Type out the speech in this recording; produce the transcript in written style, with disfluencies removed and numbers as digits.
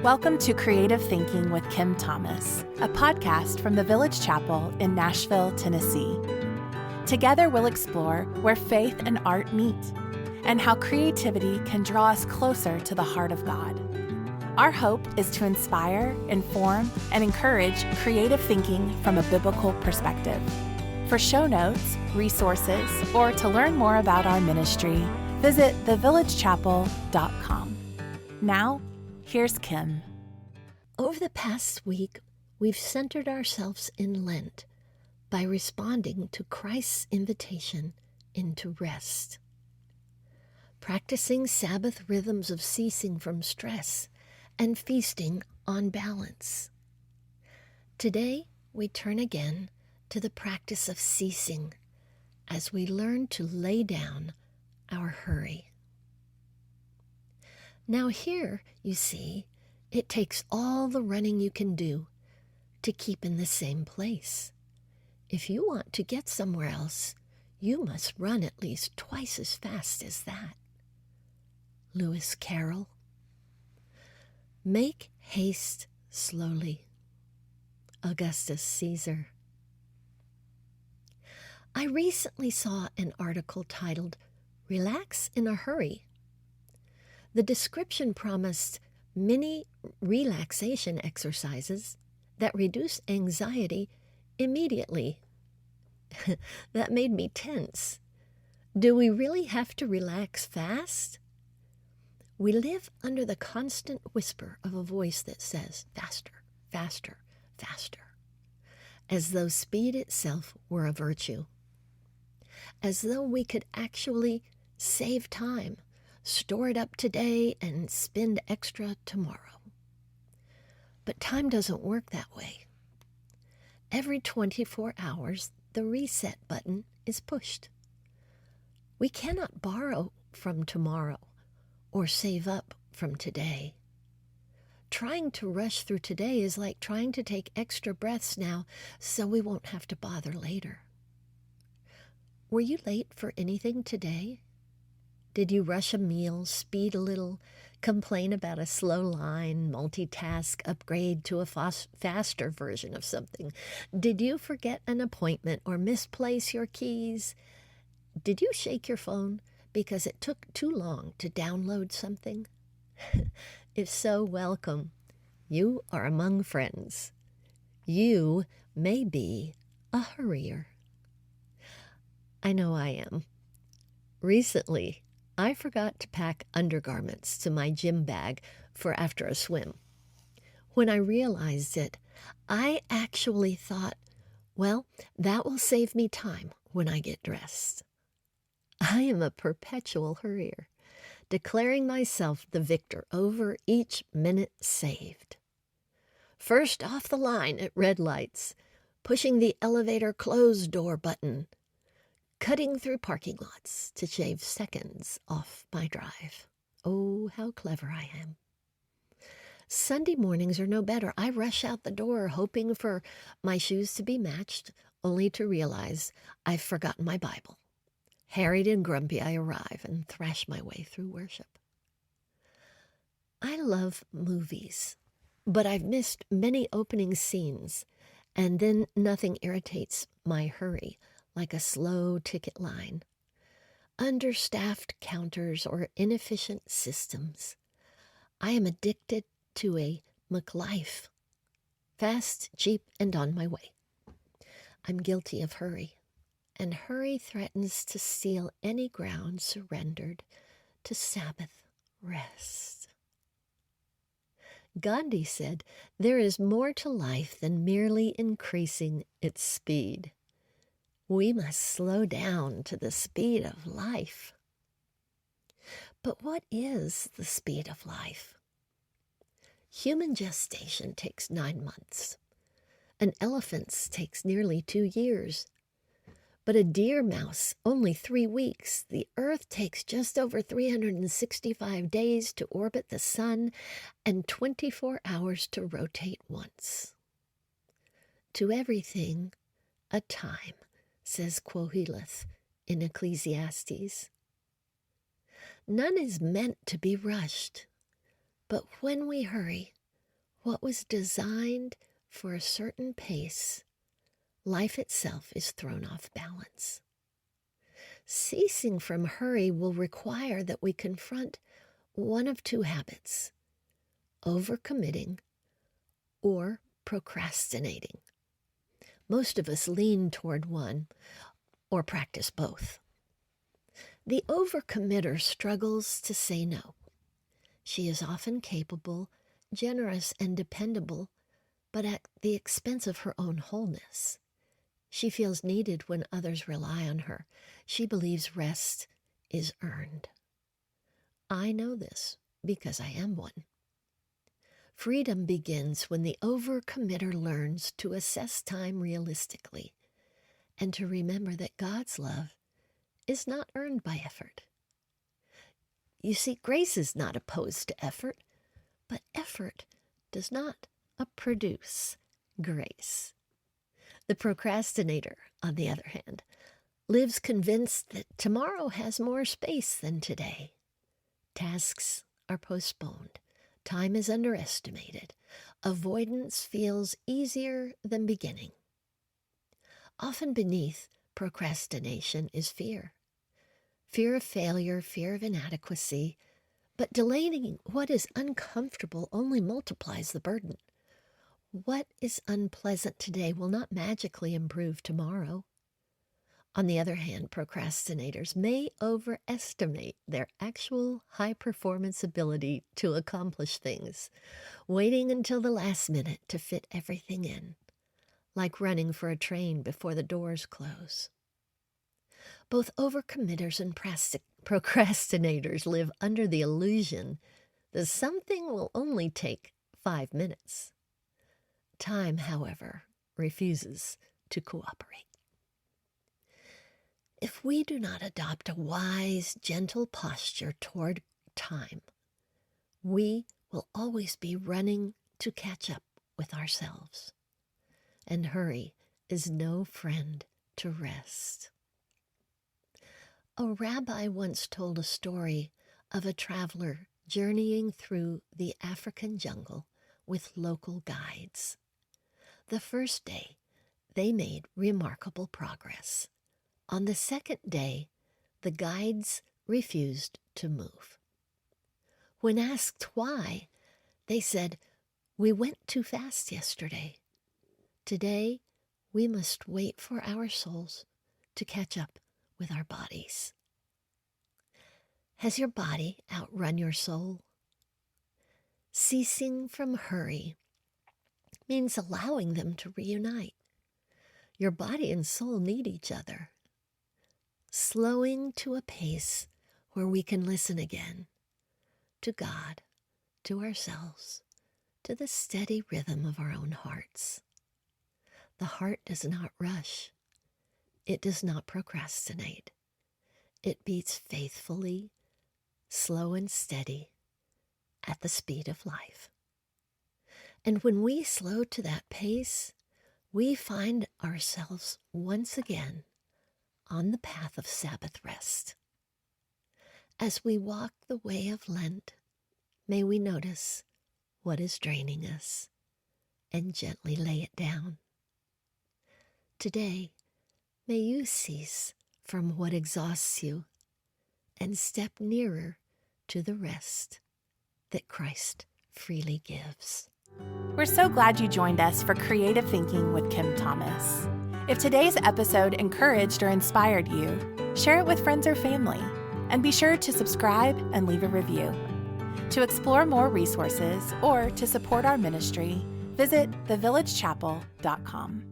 Welcome to Creative Thinking with Kim Thomas, a podcast from the Village Chapel in Nashville, Tennessee. Together we'll explore where faith and art meet and how creativity can draw us closer to the heart of God. Our hope is to inspire, inform, and encourage creative thinking from a biblical perspective. For show notes, resources, or to learn more about our ministry, visit thevillagechapel.com. Now, here's Kim. Over the past week, we've centered ourselves in Lent by responding to Christ's invitation into rest, practicing Sabbath rhythms of ceasing from stress and feasting on balance. Today, we turn again to the practice of ceasing as we learn to lay down our hurry. Now here, you see, it takes all the running you can do to keep in the same place. If you want to get somewhere else, you must run at least twice as fast as that. Lewis Carroll. Make haste slowly. Augustus Caesar. I recently saw an article titled, "Relax in a Hurry." The description promised many relaxation exercises that reduce anxiety immediately. That made me tense. Do we really have to relax fast? We live under the constant whisper of a voice that says, faster, faster, faster, as though speed itself were a virtue, as though we could actually save time, store it up today, and spend extra tomorrow. But time doesn't work that way. Every 24 hours, the reset button is pushed. We cannot borrow from tomorrow or save up from today. Trying to rush through today is like trying to take extra breaths now so we won't have to bother later. Were you late for anything today? Did you rush a meal, speed a little, complain about a slow line, multitask, upgrade to a faster version of something? Did you forget an appointment or misplace your keys? Did you shake your phone because it took too long to download something? If so, welcome. You are among friends. You may be a hurrier. I know I am. Recently, I forgot to pack undergarments to my gym bag for after a swim. When I realized it, I actually thought, well, that will save me time when I get dressed. I am a perpetual hurrier, declaring myself the victor over each minute saved. First off the line at red lights, pushing the elevator close door button, cutting through parking lots to shave seconds off my drive. Oh, how clever I am. Sunday mornings are no better. I rush out the door hoping for my shoes to be matched, only to realize I've forgotten my Bible. Harried and grumpy, I arrive and thrash my way through worship. I love movies, but I've missed many opening scenes, and then nothing irritates my hurry like a slow ticket line, understaffed counters, or inefficient systems. I am addicted to a McLife, fast, cheap, and on my way. I'm guilty of hurry, and hurry threatens to steal any ground surrendered to Sabbath rest. Gandhi said, "There is more to life than merely increasing its speed. We must slow down to the speed of life." But what is the speed of life? Human gestation takes 9 months. An elephant's takes nearly 2 years. But a deer mouse, only 3 weeks. The Earth takes just over 365 days to orbit the sun and 24 hours to rotate once. To everything, a time, says Quoheleth in Ecclesiastes. None is meant to be rushed, but when we hurry, what was designed for a certain pace, life itself is thrown off balance. Ceasing from hurry will require that we confront one of two habits: overcommitting or procrastinating. Most of us lean toward one or practice both. The overcommitter struggles to say no. She is often capable, generous, and dependable, but at the expense of her own wholeness. She feels needed when others rely on her. She believes rest is earned. I know this because I am one. Freedom begins when the overcommitter learns to assess time realistically and to remember that God's love is not earned by effort. You see, grace is not opposed to effort, but effort does not produce grace. The procrastinator, on the other hand, lives convinced that tomorrow has more space than today. Tasks are postponed. Time is underestimated. Avoidance feels easier than beginning. Often beneath procrastination is fear. Fear of failure, fear of inadequacy, but delaying what is uncomfortable only multiplies the burden. What is unpleasant today will not magically improve tomorrow. On the other hand, procrastinators may overestimate their actual high-performance ability to accomplish things, waiting until the last minute to fit everything in, like running for a train before the doors close. Both overcommitters and procrastinators live under the illusion that something will only take 5 minutes. Time, however, refuses to cooperate. If we do not adopt a wise, gentle posture toward time, we will always be running to catch up with ourselves. And hurry is no friend to rest. A rabbi once told a story of a traveler journeying through the African jungle with local guides. The first day, they made remarkable progress. On the second day, the guides refused to move. When asked why, they said, "We went too fast yesterday. Today, we must wait for our souls to catch up with our bodies." Has your body outrun your soul? Ceasing from hurry means allowing them to reunite. Your body and soul need each other. Slowing to a pace where we can listen again to God, to ourselves, to the steady rhythm of our own hearts. The heart does not rush. It does not procrastinate. It beats faithfully, slow and steady, at the speed of life. And when we slow to that pace, we find ourselves once again on the path of Sabbath rest. As we walk the way of Lent, may we notice what is draining us and gently lay it down. Today, may you cease from what exhausts you and step nearer to the rest that Christ freely gives. We're so glad you joined us for Creative Thinking with Kim Thomas. If today's episode encouraged or inspired you, share it with friends or family, and be sure to subscribe and leave a review. To explore more resources or to support our ministry, visit thevillagechapel.com.